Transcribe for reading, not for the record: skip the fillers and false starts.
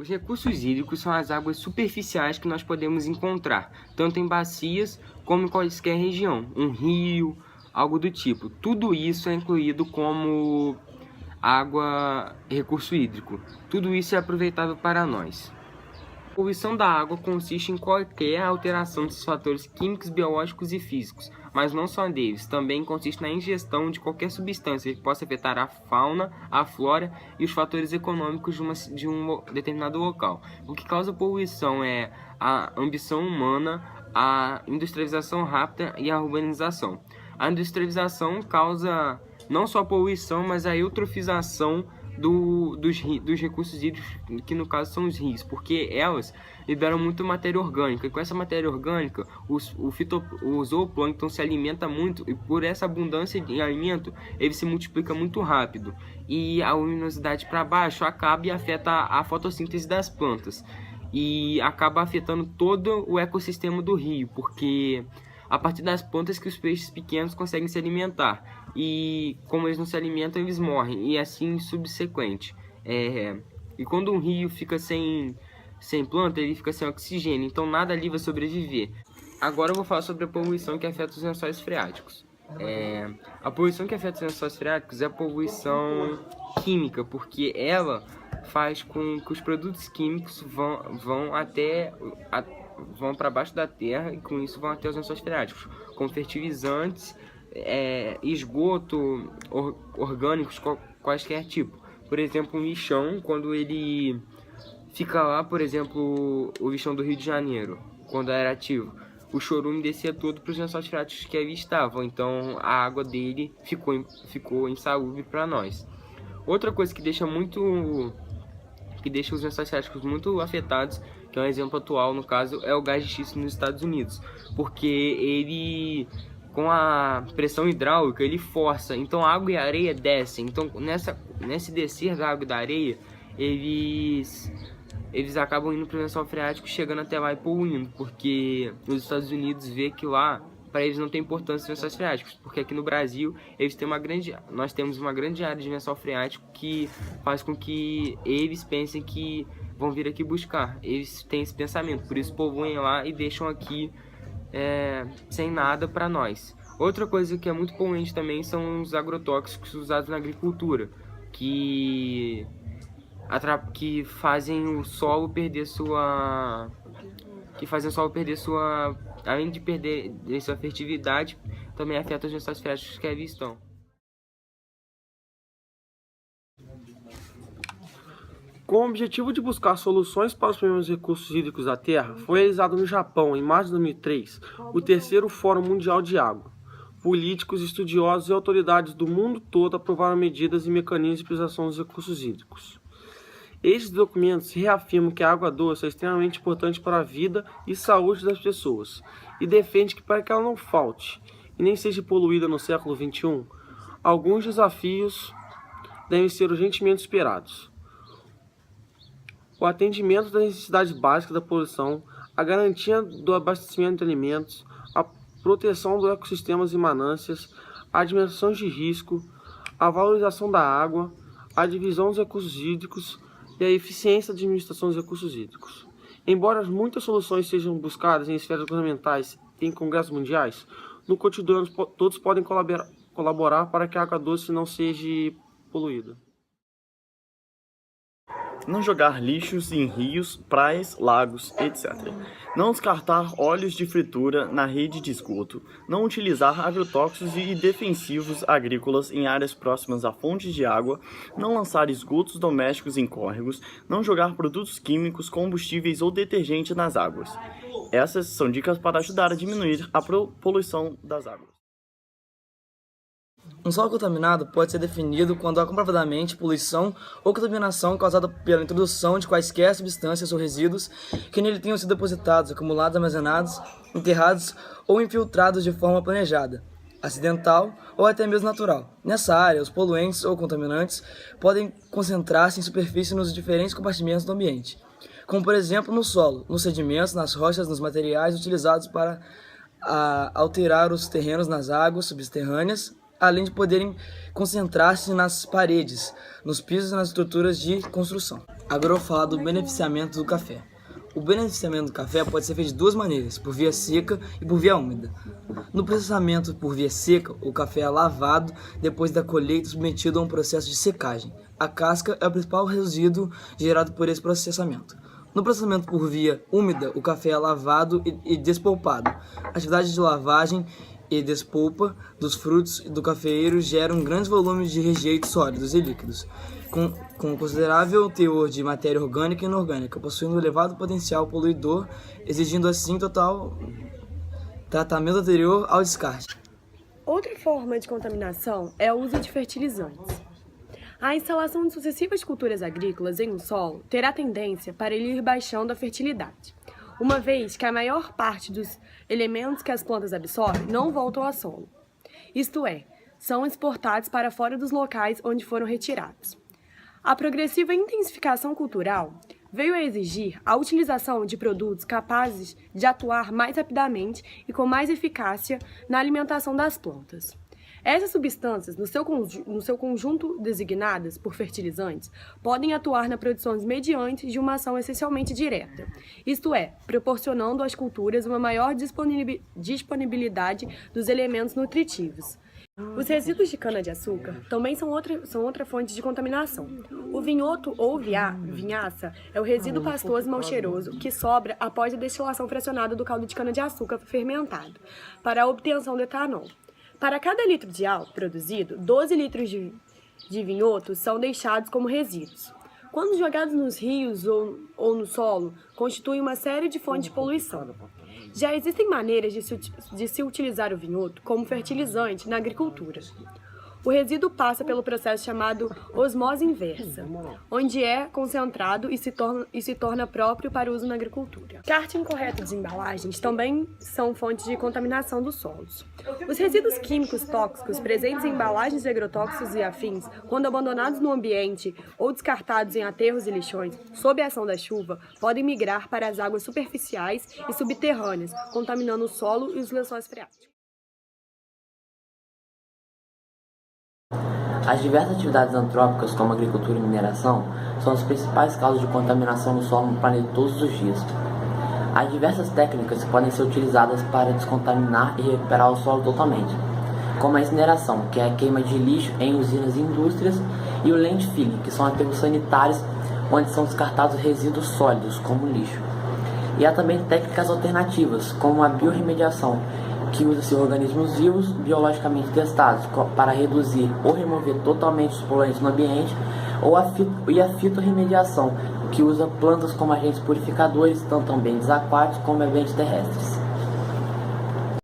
Os recursos hídricos são as águas superficiais que nós podemos encontrar, tanto em bacias como em qualquer região, um rio, algo do tipo. Tudo isso é incluído como água, recurso hídrico. Tudo isso é aproveitável para nós. A poluição da água consiste em qualquer alteração desses fatores químicos, biológicos e físicos, mas não só deles, também consiste na ingestão de qualquer substância que possa afetar a fauna, a flora e os fatores econômicos de um determinado local. O que causa poluição é a ambição humana, a industrialização rápida e a urbanização. A industrialização causa não só a poluição, mas a eutrofização dos recursos hídricos, que no caso são os rios, porque elas liberam muito matéria orgânica, e com essa matéria orgânica o zooplâncton se alimenta muito, e por essa abundância de alimento ele se multiplica muito rápido, e a luminosidade para baixo acaba e afeta a fotossíntese das plantas, e acaba afetando todo o ecossistema do rio, porque a partir das plantas que os peixes pequenos conseguem se alimentar. E como eles não se alimentam, eles morrem. E assim subsequente. E quando um rio fica sem planta, ele fica sem oxigênio. Então nada ali vai sobreviver. Agora eu vou falar sobre a poluição que afeta os lençóis freáticos. A poluição que afeta os lençóis freáticos é a poluição química, porque ela faz com que os produtos químicos vão para baixo da terra e com isso vão até os lençóis freáticos, como fertilizantes, esgoto, orgânicos, quaisquer tipo. Por exemplo, um lixão, quando ele fica lá, por exemplo, o lixão do Rio de Janeiro, quando era ativo, o chorume descia todo para os lençóis freáticos que ali estavam, então a água dele ficou insalubre para nós. Outra coisa que deixa os lençóis freáticos muito afetados, que é um exemplo atual no caso, é o gás de xisto nos Estados Unidos, porque ele, com a pressão hidráulica, ele força, então a água e a areia descem, então nesse descer da água e da areia, eles acabam indo para o lençol freático, chegando até lá e poluindo, porque os Estados Unidos vê que lá, para eles não tem importância os lençóis freáticos, porque aqui no Brasil nós temos uma grande área de lençol freático que faz com que eles pensem que vão vir aqui buscar. Eles têm esse pensamento, por isso poluem lá e deixam aqui sem nada para nós. Outra coisa que é muito poluente também são os agrotóxicos usados na agricultura, que fazem o solo perder sua... além de perder sua fertilidade, também afeta os lençóis freáticos que ali estão. Com o objetivo de buscar soluções para os problemas de recursos hídricos da Terra, foi realizado no Japão, em março de 2003, o terceiro Fórum Mundial de Água. Políticos, estudiosos e autoridades do mundo todo aprovaram medidas e mecanismos de preservação dos recursos hídricos. Estes documentos reafirmam que a água doce é extremamente importante para a vida e saúde das pessoas e defende que para que ela não falte e nem seja poluída no século XXI, alguns desafios devem ser urgentemente superados. O atendimento das necessidades básicas da poluição, a garantia do abastecimento de alimentos, a proteção dos ecossistemas e manâncias, a administração de risco, a valorização da água, a divisão dos recursos hídricos e a eficiência da administração dos recursos hídricos. Embora muitas soluções sejam buscadas em esferas governamentais e em congressos mundiais, no cotidiano todos podem colaborar para que a água doce não seja poluída. Não jogar lixos em rios, praias, lagos, etc. Não descartar óleos de fritura na rede de esgoto. Não utilizar agrotóxicos e defensivos agrícolas em áreas próximas a fontes de água. Não lançar esgotos domésticos em córregos. Não jogar produtos químicos, combustíveis ou detergente nas águas. Essas são dicas para ajudar a diminuir a poluição das águas. Um solo contaminado pode ser definido quando há comprovadamente poluição ou contaminação causada pela introdução de quaisquer substâncias ou resíduos que nele tenham sido depositados, acumulados, armazenados, enterrados ou infiltrados de forma planejada, acidental ou até mesmo natural. Nessa área, os poluentes ou contaminantes podem concentrar-se em superfície nos diferentes compartimentos do ambiente, como por exemplo no solo, nos sedimentos, nas rochas, nos materiais utilizados para alterar os terrenos nas águas subterrâneas, além de poderem concentrar-se nas paredes, nos pisos e nas estruturas de construção. Agora eu vou falar do beneficiamento do café. O beneficiamento do café pode ser feito de duas maneiras, por via seca e por via úmida. No processamento por via seca, o café é lavado depois da colheita, submetido a um processo de secagem. A casca é o principal resíduo gerado por esse processamento. No processamento por via úmida, o café é lavado e despolpado. A atividade de lavagem e despolpa dos frutos do cafeeiro geram grandes volumes de rejeitos sólidos e líquidos, com considerável teor de matéria orgânica e inorgânica, possuindo elevado potencial poluidor, exigindo assim total tratamento anterior ao descarte. Outra forma de contaminação é o uso de fertilizantes. A instalação de sucessivas culturas agrícolas em um solo terá tendência para ele ir baixando a fertilidade, uma vez que a maior parte dos elementos que as plantas absorvem não voltam ao solo. Isto é, são exportados para fora dos locais onde foram retirados. A progressiva intensificação cultural veio a exigir a utilização de produtos capazes de atuar mais rapidamente e com mais eficácia na alimentação das plantas. Essas substâncias, no seu conjunto designadas por fertilizantes, podem atuar na produção mediante de uma ação essencialmente direta, isto é, proporcionando às culturas uma maior disponibilidade dos elementos nutritivos. Os resíduos de cana-de-açúcar também são outra fonte de contaminação. O vinhoto ou vinhaça é o resíduo pastoso mal cheiroso que sobra após a destilação fracionada do caldo de cana-de-açúcar fermentado, para a obtenção do etanol. Para cada litro de álcool produzido, 12 litros de vinhoto são deixados como resíduos. Quando jogados nos rios ou no solo, constituem uma série de fontes de poluição. Já existem maneiras de se utilizar o vinhoto como fertilizante na agricultura. O resíduo passa pelo processo chamado osmose inversa, onde é concentrado e se torna próprio para uso na agricultura. Descarte incorreto de embalagens também são fontes de contaminação dos solos. Os resíduos químicos tóxicos presentes em embalagens de agrotóxicos e afins, quando abandonados no ambiente ou descartados em aterros e lixões, sob a ação da chuva, podem migrar para as águas superficiais e subterrâneas, contaminando o solo e os lençóis freáticos. As diversas atividades antrópicas, como agricultura e mineração, são as principais causas de contaminação do solo no planeta todos os dias. Há diversas técnicas que podem ser utilizadas para descontaminar e recuperar o solo totalmente, como a incineração, que é a queima de lixo em usinas e indústrias, e o landfilling, que são aterros sanitários onde são descartados resíduos sólidos, como lixo. E há também técnicas alternativas, como a biorremediação, que usa-se organismos vivos biologicamente testados para reduzir ou remover totalmente os poluentes no ambiente, e a fitorremediação, que usa plantas como agentes purificadores, tanto ambientes aquáticos como ambientes terrestres.